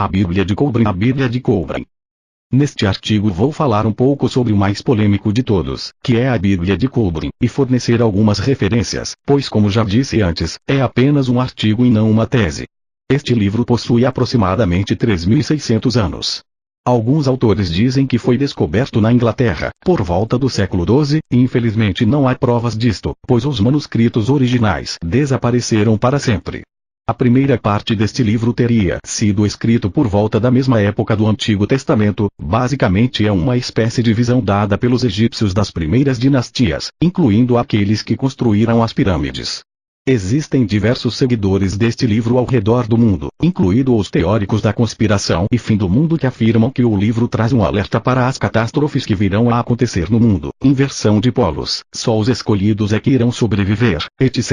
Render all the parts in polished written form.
A Bíblia de Coubrin. A Bíblia de Coubrin. Neste artigo vou falar um pouco sobre o mais polêmico de todos, que é a Bíblia de Coubrin, e fornecer algumas referências, pois como já disse antes, é apenas um artigo e não uma tese. Este livro possui aproximadamente 3.600 anos. Alguns autores dizem que foi descoberto na Inglaterra, por volta do século XII, e infelizmente não há provas disto, pois os manuscritos originais desapareceram para sempre. A primeira parte deste livro teria sido escrito por volta da mesma época do Antigo Testamento, basicamente é uma espécie de visão dada pelos egípcios das primeiras dinastias, incluindo aqueles que construíram as pirâmides. Existem diversos seguidores deste livro ao redor do mundo, incluindo os teóricos da conspiração e fim do mundo que afirmam que o livro traz um alerta para as catástrofes que virão a acontecer no mundo, inversão de polos, só os escolhidos é que irão sobreviver, etc.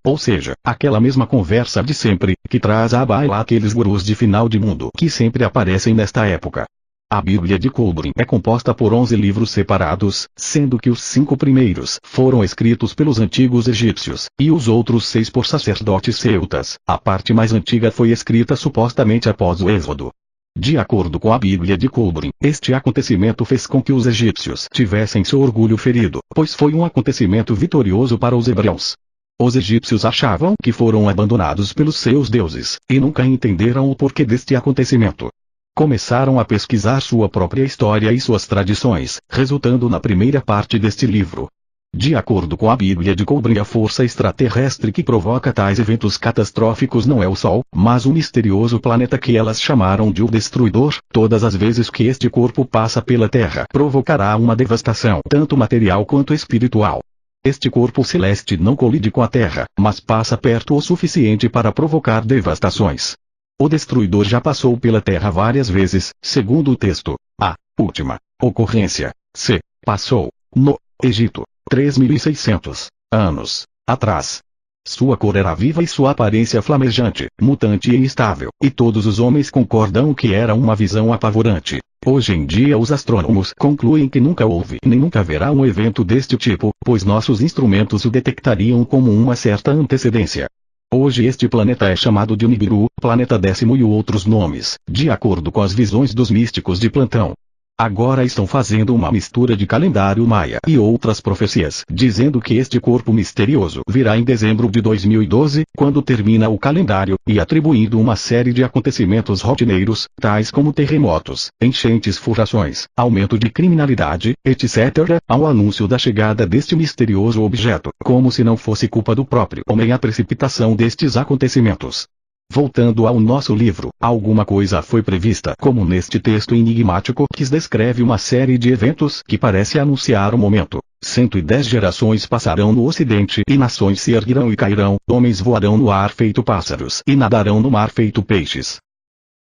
Ou seja, aquela mesma conversa de sempre, que traz à baila aqueles gurus de final de mundo que sempre aparecem nesta época. A Bíblia de Coubrin é composta por 11 livros separados, sendo que os 5 primeiros foram escritos pelos antigos egípcios, e os outros 6 por sacerdotes celtas. A parte mais antiga foi escrita supostamente após o Êxodo. De acordo com a Bíblia de Coubrin, este acontecimento fez com que os egípcios tivessem seu orgulho ferido, pois foi um acontecimento vitorioso para os hebreus. Os egípcios achavam que foram abandonados pelos seus deuses, e nunca entenderam o porquê deste acontecimento. Começaram a pesquisar sua própria história e suas tradições, resultando na primeira parte deste livro. De acordo com a Bíblia de Coubrin, a força extraterrestre que provoca tais eventos catastróficos não é o Sol, mas o misterioso planeta que elas chamaram de o Destruidor. Todas as vezes que este corpo passa pela Terra, provocará uma devastação, tanto material quanto espiritual. Este corpo celeste não colide com a Terra, mas passa perto o suficiente para provocar devastações. O Destruidor já passou pela Terra várias vezes, segundo o texto. A última ocorrência se passou no Egito, 3.600 anos atrás. Sua cor era viva e sua aparência flamejante, mutante e instável, e todos os homens concordam que era uma visão apavorante. Hoje em dia os astrônomos concluem que nunca houve nem nunca haverá um evento deste tipo, pois nossos instrumentos o detectariam como uma certa antecedência. Hoje este planeta é chamado de Nibiru, planeta 10º e outros nomes, de acordo com as visões dos místicos de plantão. Agora estão fazendo uma mistura de calendário maia e outras profecias, dizendo que este corpo misterioso virá em dezembro de 2012, quando termina o calendário, e atribuindo uma série de acontecimentos rotineiros, tais como terremotos, enchentes, furacões, aumento de criminalidade, etc., ao anúncio da chegada deste misterioso objeto, como se não fosse culpa do próprio homem a precipitação destes acontecimentos. Voltando ao nosso livro, alguma coisa foi prevista, como neste texto enigmático que descreve uma série de eventos que parece anunciar o momento. 110 gerações passarão no ocidente e nações se erguerão e cairão, homens voarão no ar feito pássaros e nadarão no mar feito peixes.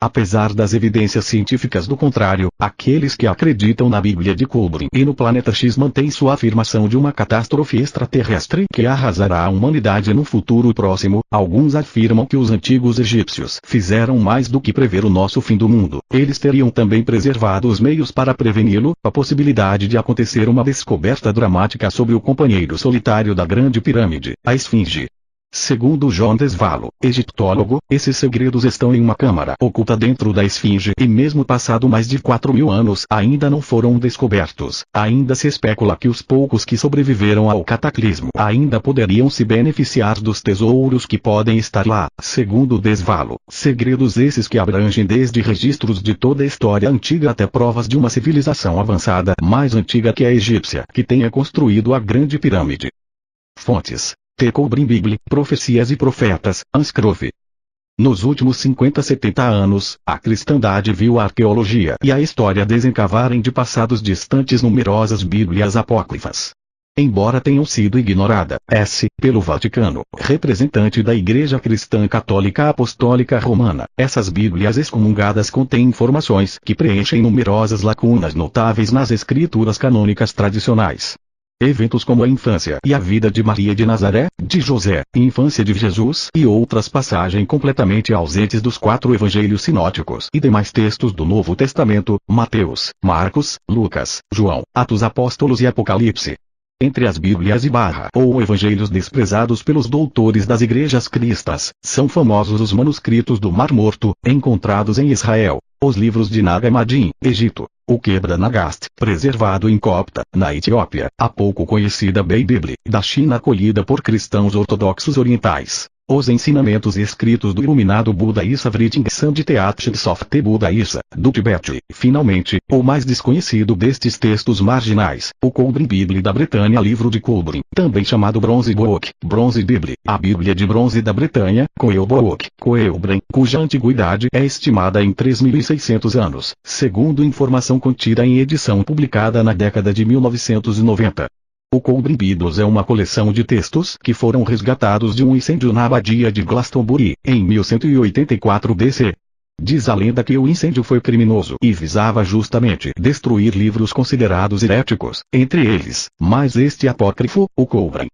Apesar das evidências científicas do contrário, aqueles que acreditam na Bíblia de Coubrin e no Planeta X mantêm sua afirmação de uma catástrofe extraterrestre que arrasará a humanidade no futuro próximo. Alguns afirmam que os antigos egípcios fizeram mais do que prever o nosso fim do mundo. Eles teriam também preservado os meios para preveni-lo, a possibilidade de acontecer uma descoberta dramática sobre o companheiro solitário da Grande Pirâmide, a Esfinge. Segundo John Desvallo, egiptólogo, esses segredos estão em uma câmara oculta dentro da Esfinge e mesmo passado mais de 4.000 anos ainda não foram descobertos. Ainda se especula que os poucos que sobreviveram ao cataclismo ainda poderiam se beneficiar dos tesouros que podem estar lá. Segundo Desvallo, segredos esses que abrangem desde registros de toda a história antiga até provas de uma civilização avançada mais antiga que a egípcia que tenha construído a Grande Pirâmide. Fontes: The Coubrin Bible, Profecias e Profetas, Anscroft. Nos últimos 50-70 anos, a cristandade viu a arqueologia e a história desencavarem de passados distantes numerosas bíblias apócrifas. Embora tenham sido ignoradas pelo Vaticano, representante da Igreja Cristã Católica Apostólica Romana, essas bíblias excomungadas contêm informações que preenchem numerosas lacunas notáveis nas escrituras canônicas tradicionais. Eventos como a infância e a vida de Maria de Nazaré, de José, infância de Jesus e outras passagens completamente ausentes dos 4 evangelhos sinóticos e demais textos do Novo Testamento, Mateus, Marcos, Lucas, João, Atos Apóstolos e Apocalipse. Entre as Bíblias ou Evangelhos desprezados pelos doutores das igrejas cristãs, são famosos os manuscritos do Mar Morto, encontrados em Israel, os livros de Nag Hammadi, Egito, o Quebra Nagast, preservado em Copta, na Etiópia, a pouco conhecida Bíblia da China acolhida por cristãos ortodoxos orientais. Os ensinamentos escritos do iluminado Buda Issa Vriting Sand Teach Soft Buda Issa, do Tibete. Finalmente, o mais desconhecido destes textos marginais, o Coelbren Bíblia da Bretanha livro de Coelbren, também chamado Bronze Book, Bronze Bíblia, a Bíblia de Bronze da Bretanha, Coelbren, cuja antiguidade é estimada em 3.600 anos, segundo informação contida em edição publicada na década de 1990. O Coelbren Bibles é uma coleção de textos que foram resgatados de um incêndio na abadia de Glastonbury, em 1184 DC. Diz a lenda que o incêndio foi criminoso e visava justamente destruir livros considerados heréticos, entre eles, mais este apócrifo, o Coelbren.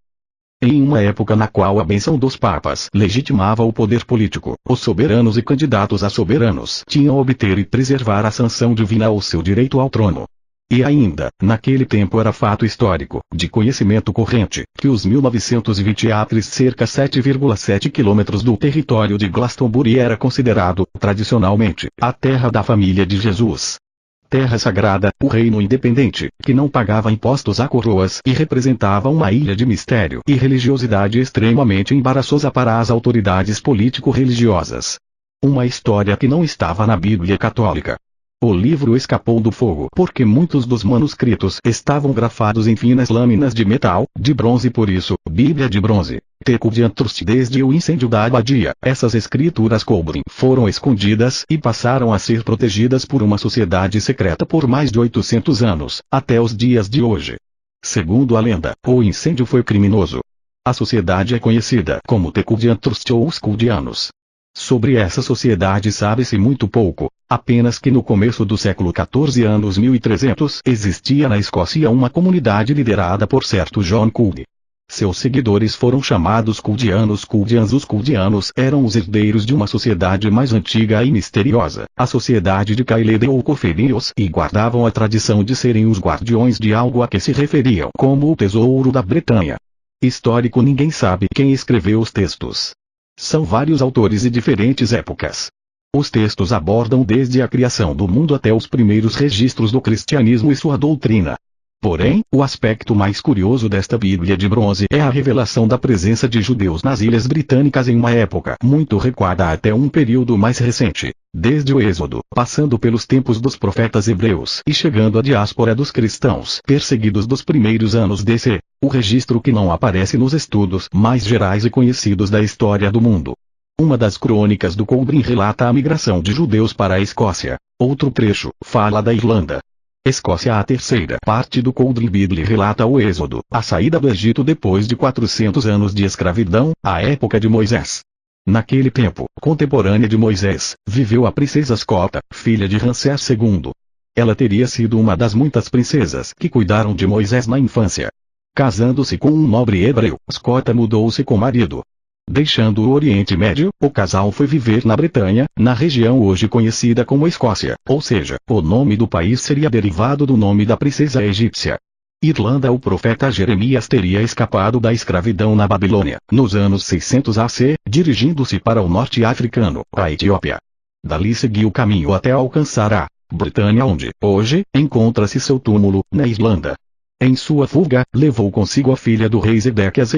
Em uma época na qual a bênção dos papas legitimava o poder político, os soberanos e candidatos a soberanos tinham obter e preservar a sanção divina ao seu direito ao trono. E ainda, naquele tempo era fato histórico, de conhecimento corrente, que os 1920 acres cerca 7,7 quilômetros do território de Glastonbury era considerado, tradicionalmente, a terra da família de Jesus. Terra sagrada, o reino independente, que não pagava impostos a coroas e representava uma ilha de mistério e religiosidade extremamente embaraçosa para as autoridades político-religiosas. Uma história que não estava na Bíblia católica. O livro escapou do fogo porque muitos dos manuscritos estavam grafados em finas lâminas de metal, de bronze, por isso, Bíblia de bronze. Desde o incêndio da abadia, essas escrituras Coelbren foram escondidas e passaram a ser protegidas por uma sociedade secreta por mais de 800 anos, até os dias de hoje. Segundo a lenda, o incêndio foi criminoso. A sociedade é conhecida como Tekudian Trust ou os Kuldianos. Sobre essa sociedade sabe-se muito pouco, apenas que no começo do século XIV anos 1300 existia na Escócia uma comunidade liderada por certo John Could. Seus seguidores foram chamados Culdianos. Os Culdianos eram os herdeiros de uma sociedade mais antiga e misteriosa, a sociedade de Caelede ou Coferios, e guardavam a tradição de serem os guardiões de algo a que se referiam como o tesouro da Bretanha. Histórico: ninguém sabe quem escreveu os textos. São vários autores e diferentes épocas. Os textos abordam desde a criação do mundo até os primeiros registros do cristianismo e sua doutrina. Porém, o aspecto mais curioso desta Bíblia de bronze é a revelação da presença de judeus nas Ilhas Britânicas em uma época muito recuada até um período mais recente, desde o Êxodo, passando pelos tempos dos profetas hebreus e chegando à diáspora dos cristãos perseguidos dos primeiros anos DC, o registro que não aparece nos estudos mais gerais e conhecidos da história do mundo. Uma das crônicas do Coelbren relata a migração de judeus para a Escócia, outro trecho fala da Irlanda. Escócia. A terceira parte do Coelbren Bíblia relata o Êxodo, a saída do Egito depois de 400 anos de escravidão, a época de Moisés. Naquele tempo, contemporânea de Moisés, viveu a princesa Scota, filha de Ramsés II. Ela teria sido uma das muitas princesas que cuidaram de Moisés na infância. Casando-se com um nobre hebreu, Scota mudou-se com marido. Deixando o Oriente Médio, o casal foi viver na Bretanha, na região hoje conhecida como Escócia, ou seja, o nome do país seria derivado do nome da princesa egípcia. Irlanda. O profeta Jeremias teria escapado da escravidão na Babilônia, nos anos 600 AC, dirigindo-se para o norte africano, a Etiópia. Dali seguiu o caminho até alcançar a Bretanha, onde, hoje, encontra-se seu túmulo, na Irlanda. Em sua fuga, levou consigo a filha do rei Zedequias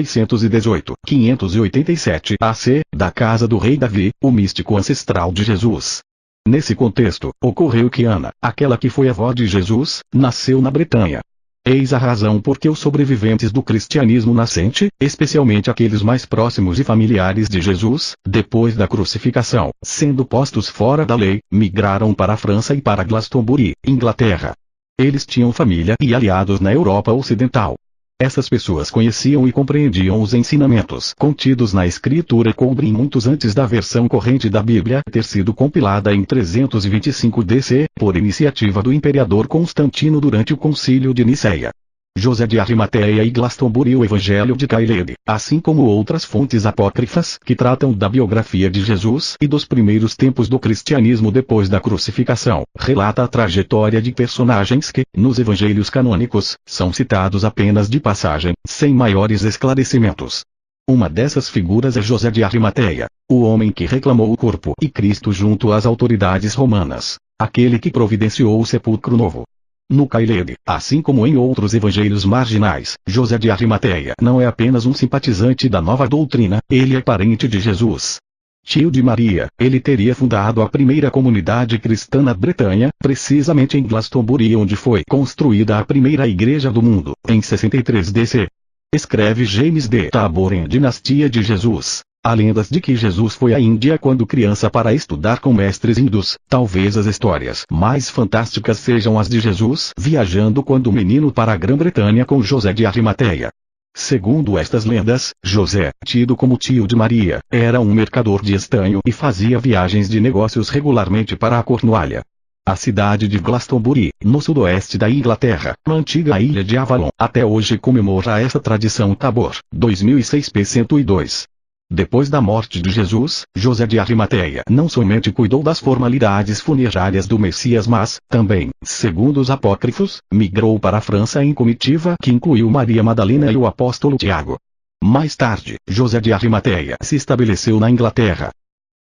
587 AC, da casa do rei Davi, o místico ancestral de Jesus. Nesse contexto, ocorreu que Ana, aquela que foi avó de Jesus, nasceu na Bretanha. Eis a razão por que os sobreviventes do cristianismo nascente, especialmente aqueles mais próximos e familiares de Jesus, depois da crucificação, sendo postos fora da lei, migraram para a França e para Glastonbury, Inglaterra. Eles tinham família e aliados na Europa Ocidental. Essas pessoas conheciam e compreendiam os ensinamentos contidos na escritura Coelbren muitos antes da versão corrente da Bíblia ter sido compilada em 325 DC, por iniciativa do imperador Constantino durante o Concílio de Nicéia. José de Arimateia e Glastonbury. O Evangelho de Caleb, assim como outras fontes apócrifas que tratam da biografia de Jesus e dos primeiros tempos do cristianismo depois da crucificação, relata a trajetória de personagens que, nos evangelhos canônicos, são citados apenas de passagem, sem maiores esclarecimentos. Uma dessas figuras é José de Arimateia, o homem que reclamou o corpo e Cristo junto às autoridades romanas, aquele que providenciou o sepulcro novo. No Caleb, assim como em outros evangelhos marginais, José de Arimateia não é apenas um simpatizante da nova doutrina, ele é parente de Jesus. Tio de Maria, ele teria fundado a primeira comunidade cristã na Bretanha, precisamente em Glastonbury, onde foi construída a primeira igreja do mundo, em 63 DC. Escreve James de Tabor em Dinastia de Jesus. Há lendas de que Jesus foi à Índia quando criança para estudar com mestres hindus. Talvez as histórias mais fantásticas sejam as de Jesus viajando quando menino para a Grã-Bretanha com José de Arimateia. Segundo estas lendas, José, tido como tio de Maria, era um mercador de estanho e fazia viagens de negócios regularmente para a Cornualha. A cidade de Glastonbury, no sudoeste da Inglaterra, na antiga ilha de Avalon, até hoje comemora esta tradição. Tabor, 2006 p. 102. Depois da morte de Jesus, José de Arimateia não somente cuidou das formalidades funerárias do Messias, mas, também, segundo os apócrifos, migrou para a França em comitiva que incluiu Maria Madalena e o apóstolo Tiago. Mais tarde, José de Arimateia se estabeleceu na Inglaterra.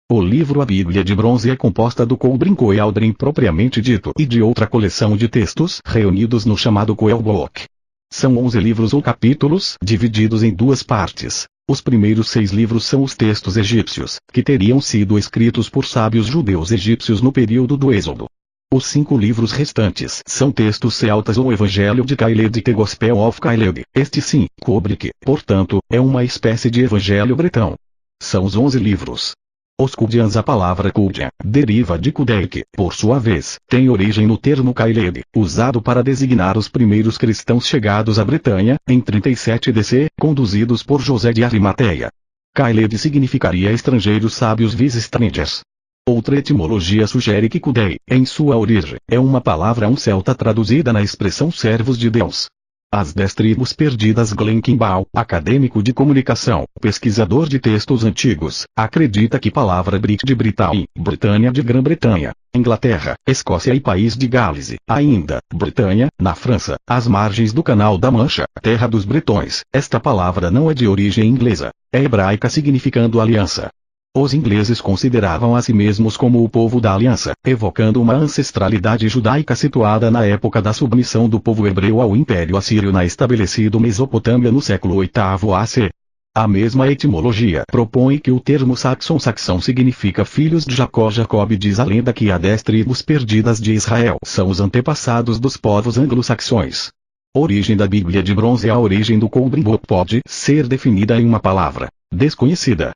O livro A Bíblia de Bronze é composta do Coelbren Coeldrin propriamente dito e de outra coleção de textos reunidos no chamado Coel Book. São 11 livros ou capítulos divididos em duas partes. Os primeiros 6 livros são os textos egípcios, que teriam sido escritos por sábios judeus egípcios no período do Êxodo. Os 5 livros restantes são textos celtas ou Evangelho de Caleb e The Gospel of Caleb. Este sim, cobre que, portanto, é uma espécie de Evangelho bretão. São os 11 livros. Os Cudians. A palavra Cudian deriva de Cudei, que, por sua vez, tem origem no termo Caleb, usado para designar os primeiros cristãos chegados à Bretanha, em 37 DC, conduzidos por José de Arimateia. Caleb significaria estrangeiros sábios vis strangers. Outra etimologia sugere que Cudei, em sua origem, é uma palavra celta traduzida na expressão servos de Deus. As 10 tribos perdidas. Glenn Kimball, acadêmico de comunicação, pesquisador de textos antigos, acredita que palavra Brit de Britain, Britânia de Grã-Bretanha, Inglaterra, Escócia e País de Gales, ainda, Bretanha, na França, às margens do Canal da Mancha, terra dos bretões. Esta palavra não é de origem inglesa, é hebraica significando aliança. Os ingleses consideravam a si mesmos como o povo da aliança, evocando uma ancestralidade judaica situada na época da submissão do povo hebreu ao Império Assírio na estabelecido Mesopotâmia no século VIII AC. A mesma etimologia propõe que o termo saxão significa filhos de Jacó. Jacob diz a lenda que há 10 tribos perdidas de Israel são os antepassados dos povos anglo-saxões. Origem da Bíblia de Bronze. A origem do Coelbren Book pode ser definida em uma palavra: desconhecida.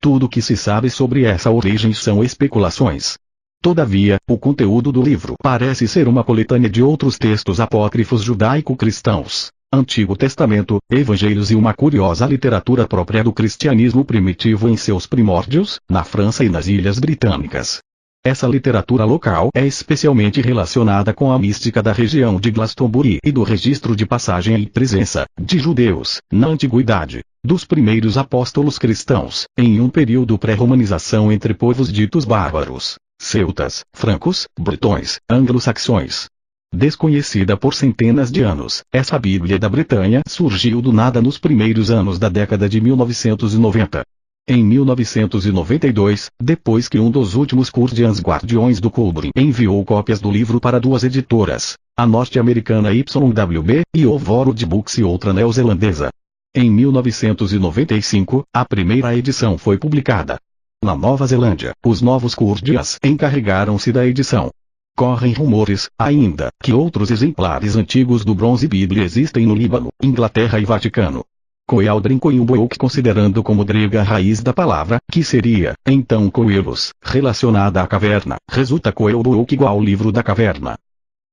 Tudo o que se sabe sobre essa origem são especulações. Todavia, o conteúdo do livro parece ser uma coletânea de outros textos apócrifos judaico-cristãos, Antigo Testamento, Evangelhos e uma curiosa literatura própria do cristianismo primitivo em seus primórdios, na França e nas Ilhas Britânicas. Essa literatura local é especialmente relacionada com a mística da região de Glastonbury e do registro de passagem e presença de judeus, na antiguidade, dos primeiros apóstolos cristãos, em um período pré-romanização entre povos ditos bárbaros, celtas, francos, bretões, anglo-saxões. Desconhecida por centenas de anos, essa Bíblia da Bretanha surgiu do nada nos primeiros anos da década de 1990. Em 1992, depois que um dos últimos Cudians guardiões do Coelbren enviou cópias do livro para 2 editoras, a norte-americana YWB e Overwood Books e outra neozelandesa. Em 1995, a primeira edição foi publicada. Na Nova Zelândia, os novos Cudians encarregaram-se da edição. Correm rumores, ainda, que outros exemplares antigos do Bronze Bíblia existem no Líbano, Inglaterra e Vaticano. Coeldrin Coelbook, considerando como grega a raiz da palavra, que seria, então Coelos, relacionada à caverna, resulta Coelbook igual ao livro da caverna.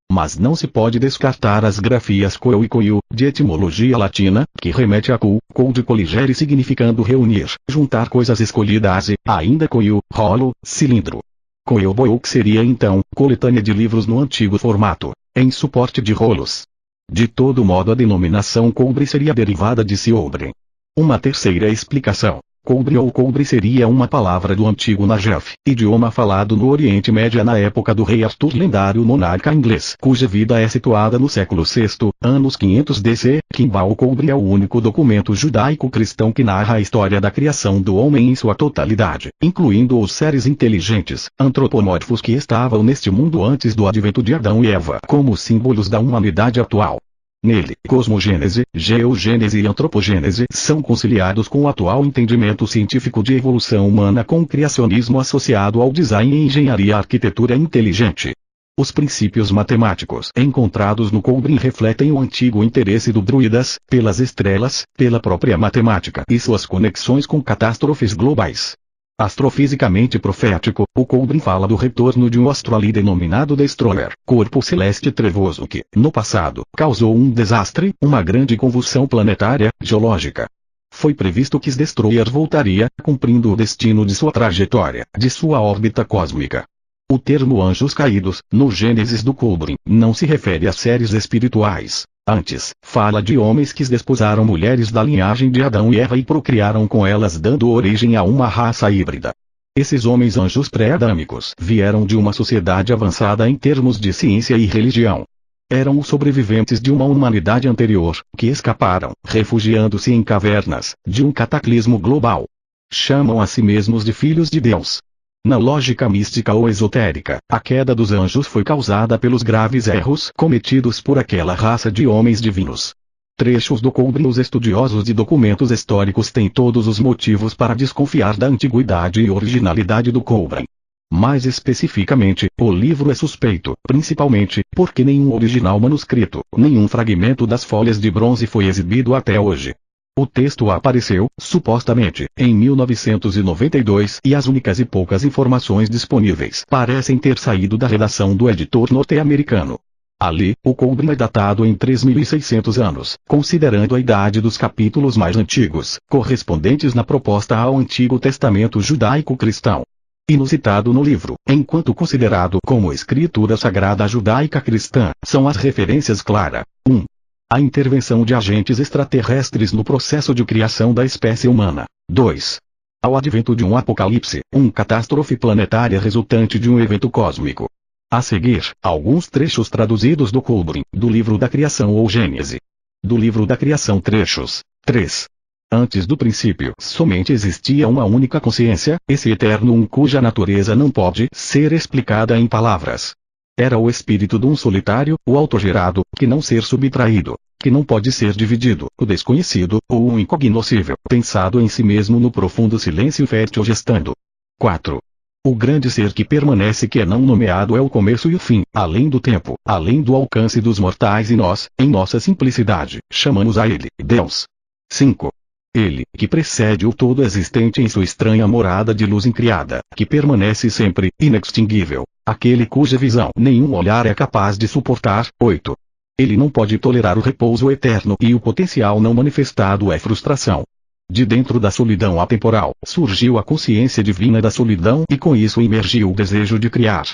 Mas não se pode descartar as grafias Coel e Coil, de etimologia latina, que remete a cul, de coligere significando reunir, juntar coisas escolhidas e, ainda coil, rolo, cilindro. Coelbook seria então, coletânea de livros no antigo formato, em suporte de rolos. De todo modo a denominação cobre seria derivada de Ciobre. Uma terceira explicação. Cobre ou cobre seria uma palavra do antigo Najaf, idioma falado no Oriente Médio na época do rei Arthur, lendário monarca inglês, cuja vida é situada no século VI, anos 500 DC. Kimball Cobre é o único documento judaico-cristão que narra a história da criação do homem em sua totalidade, incluindo os seres inteligentes, antropomórficos que estavam neste mundo antes do advento de Adão e Eva, como símbolos da humanidade atual. Nele, cosmogênese, geogênese e antropogênese são conciliados com o atual entendimento científico de evolução humana com o criacionismo associado ao design e engenharia arquitetura inteligente. Os princípios matemáticos encontrados no Cobre refletem o antigo interesse do druidas, pelas estrelas, pela própria matemática e suas conexões com catástrofes globais. Astrofisicamente profético, o Cobre fala do retorno de um astro ali denominado Destroyer, corpo celeste trevoso que, no passado, causou um desastre, uma grande convulsão planetária, geológica. Foi previsto que Destroyer voltaria, cumprindo o destino de sua trajetória, de sua órbita cósmica. O termo anjos caídos, no Gênesis do Cobre, não se refere a seres espirituais. Antes, fala de homens que desposaram mulheres da linhagem de Adão e Eva e procriaram com elas, dando origem a uma raça híbrida. Esses homens anjos pré-adâmicos vieram de uma sociedade avançada em termos de ciência e religião. Eram os sobreviventes de uma humanidade anterior, que escaparam, refugiando-se em cavernas, de um cataclismo global. Chamam a si mesmos de filhos de Deus. Na lógica mística ou esotérica, a queda dos anjos foi causada pelos graves erros cometidos por aquela raça de homens divinos. Trechos do Cobre. Os estudiosos de documentos históricos têm todos os motivos para desconfiar da antiguidade e originalidade do Cobre. Mais especificamente, o livro é suspeito, principalmente, porque nenhum original manuscrito, nenhum fragmento das folhas de bronze foi exibido até hoje. O texto apareceu, supostamente, em 1992 e as únicas e poucas informações disponíveis parecem ter saído da redação do editor norte-americano. Ali, o Cobre é datado em 3.600 anos, considerando a idade dos capítulos mais antigos, correspondentes na proposta ao Antigo Testamento judaico-cristão. Inusitado no livro, enquanto considerado como escritura sagrada judaica cristã, são as referências claras. 1. A intervenção de agentes extraterrestres no processo de criação da espécie humana. 2. Ao advento de um apocalipse, catástrofe planetária resultante de um evento cósmico. A seguir, alguns trechos traduzidos do Cobre, do livro da Criação ou Gênese. Do livro da Criação trechos. 3. Antes do princípio, somente existia uma única consciência, esse eterno cuja natureza não pode ser explicada em palavras. Era o espírito de um solitário, o autogerado, que não ser subtraído, que não pode ser dividido, o desconhecido, ou o incognoscível, pensado em si mesmo no profundo silêncio fértil gestando. 4. O grande ser que permanece que é não nomeado é o começo e o fim, além do tempo, além do alcance dos mortais e nós, em nossa simplicidade, chamamos a ele, Deus. 5. Ele, que precede o todo existente em sua estranha morada de luz incriada, que permanece sempre, inextinguível, aquele cuja visão nenhum olhar é capaz de suportar. 8. Ele não pode tolerar o repouso eterno e o potencial não manifestado é frustração. De dentro da solidão atemporal, surgiu a consciência divina da solidão e com isso emergiu o desejo de criar.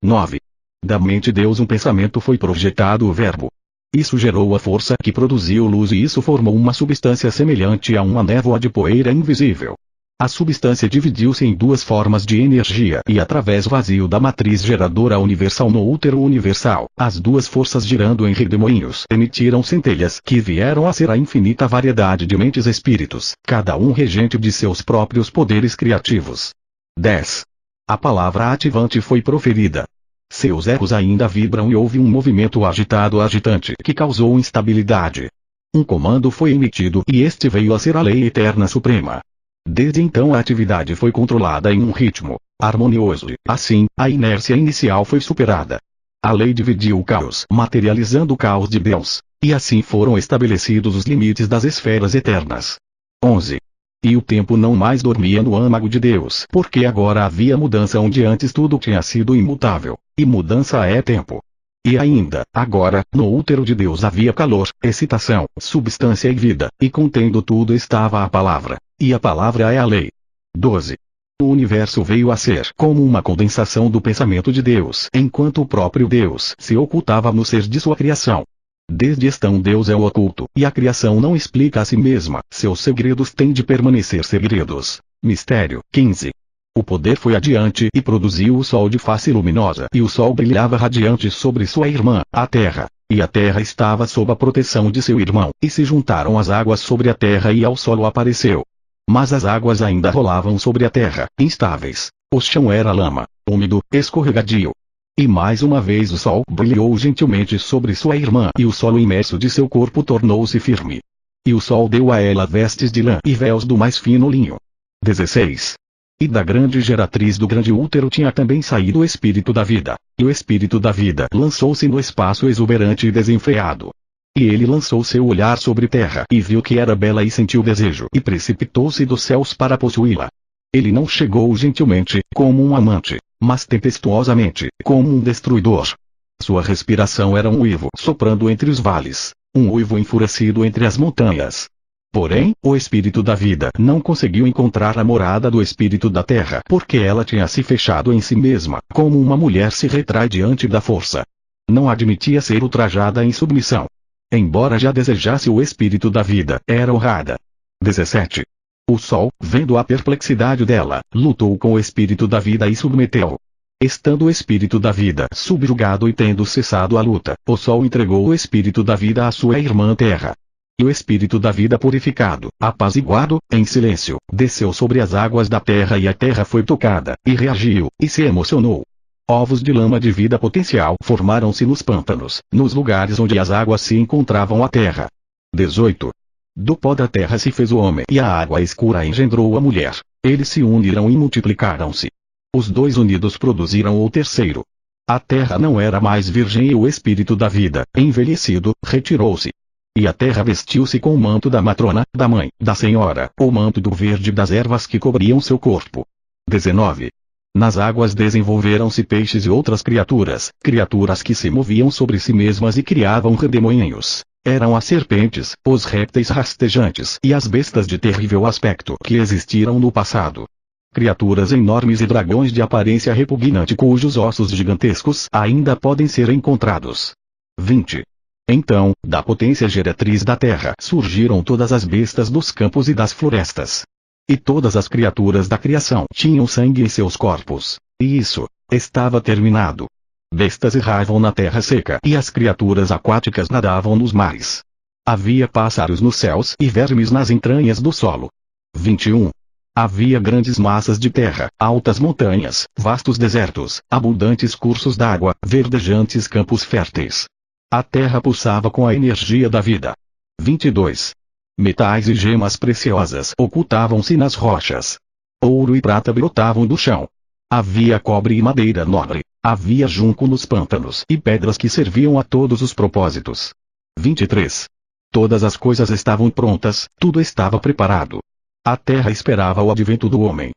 9. Da mente de Deus um pensamento foi projetado o verbo. Isso gerou a força que produziu luz e isso formou uma substância semelhante a uma névoa de poeira invisível. A substância dividiu-se em duas formas de energia e através vazio da matriz geradora universal no útero universal, as duas forças girando em redemoinhos emitiram centelhas que vieram a ser a infinita variedade de mentes espíritos, cada um regente de seus próprios poderes criativos. 10. A palavra ativante foi proferida. Seus ecos ainda vibram e houve um movimento agitante que causou instabilidade. Um comando foi emitido e este veio a ser a lei eterna suprema. Desde então a atividade foi controlada em um ritmo harmonioso e, assim, a inércia inicial foi superada. A lei dividiu o caos, materializando o caos de Deus, e assim foram estabelecidos os limites das esferas eternas. 11. E o tempo não mais dormia no âmago de Deus, porque agora havia mudança onde antes tudo tinha sido imutável, e mudança é tempo. E ainda, agora, no útero de Deus havia calor, excitação, substância e vida, e contendo tudo estava a palavra, e a palavra é a lei. 12. O universo veio a ser como uma condensação do pensamento de Deus, enquanto o próprio Deus se ocultava no ser de sua criação. Desde então Deus é o oculto, e a criação não explica a si mesma, seus segredos têm de permanecer segredos. Mistério. 15. O poder foi adiante e produziu o sol de face luminosa, e o sol brilhava radiante sobre sua irmã, a terra. E a terra estava sob a proteção de seu irmão, e se juntaram as águas sobre a terra e ao solo apareceu. Mas as águas ainda rolavam sobre a terra, instáveis. O chão era lama, úmido, escorregadio. E mais uma vez o sol brilhou gentilmente sobre sua irmã e o solo imerso de seu corpo tornou-se firme. E o sol deu a ela vestes de lã e véus do mais fino linho. 16. E da grande geratriz do grande útero tinha também saído o espírito da vida. E o espírito da vida lançou-se no espaço exuberante e desenfreado. E ele lançou seu olhar sobre terra e viu que era bela e sentiu desejo e precipitou-se dos céus para possuí-la. Ele não chegou gentilmente, como um amante, mas tempestuosamente, como um destruidor. Sua respiração era um uivo soprando entre os vales, um uivo enfurecido entre as montanhas. Porém, o espírito da vida não conseguiu encontrar a morada do espírito da terra porque ela tinha se fechado em si mesma, como uma mulher se retrai diante da força. Não admitia ser ultrajada em submissão. Embora já desejasse o espírito da vida, era honrada. 17. O sol, vendo a perplexidade dela, lutou com o espírito da vida e submeteu-o. Estando o espírito da vida subjugado e tendo cessado a luta, o sol entregou o espírito da vida à sua irmã terra. E o espírito da vida purificado, apaziguado, em silêncio, desceu sobre as águas da terra e a terra foi tocada, e reagiu, e se emocionou. Ovos de lama de vida potencial formaram-se nos pântanos, nos lugares onde as águas se encontravam a terra. 18. Do pó da terra se fez o homem e a água escura engendrou a mulher. Eles se uniram e multiplicaram-se. Os dois unidos produziram o terceiro. A terra não era mais virgem e o espírito da vida, envelhecido, retirou-se. E a terra vestiu-se com o manto da matrona, da mãe, da senhora, o manto do verde das ervas que cobriam seu corpo. 19. Nas águas desenvolveram-se peixes e outras criaturas, criaturas que se moviam sobre si mesmas e criavam redemoinhos. Eram as serpentes, os répteis rastejantes e as bestas de terrível aspecto que existiram no passado. Criaturas enormes e dragões de aparência repugnante cujos ossos gigantescos ainda podem ser encontrados. 20. Então, da potência geratriz da terra surgiram todas as bestas dos campos e das florestas. E todas as criaturas da criação tinham sangue em seus corpos, e isso estava terminado. Bestas erravam na terra seca e as criaturas aquáticas nadavam nos mares. Havia pássaros nos céus e vermes nas entranhas do solo. 21. Havia grandes massas de terra, altas montanhas, vastos desertos, abundantes cursos d'água, verdejantes campos férteis. A terra pulsava com a energia da vida. 22. Metais e gemas preciosas ocultavam-se nas rochas. Ouro e prata brotavam do chão. Havia cobre e madeira nobre. Havia junco nos pântanos e pedras que serviam a todos os propósitos. 23. Todas as coisas estavam prontas, tudo estava preparado. A terra esperava o advento do homem.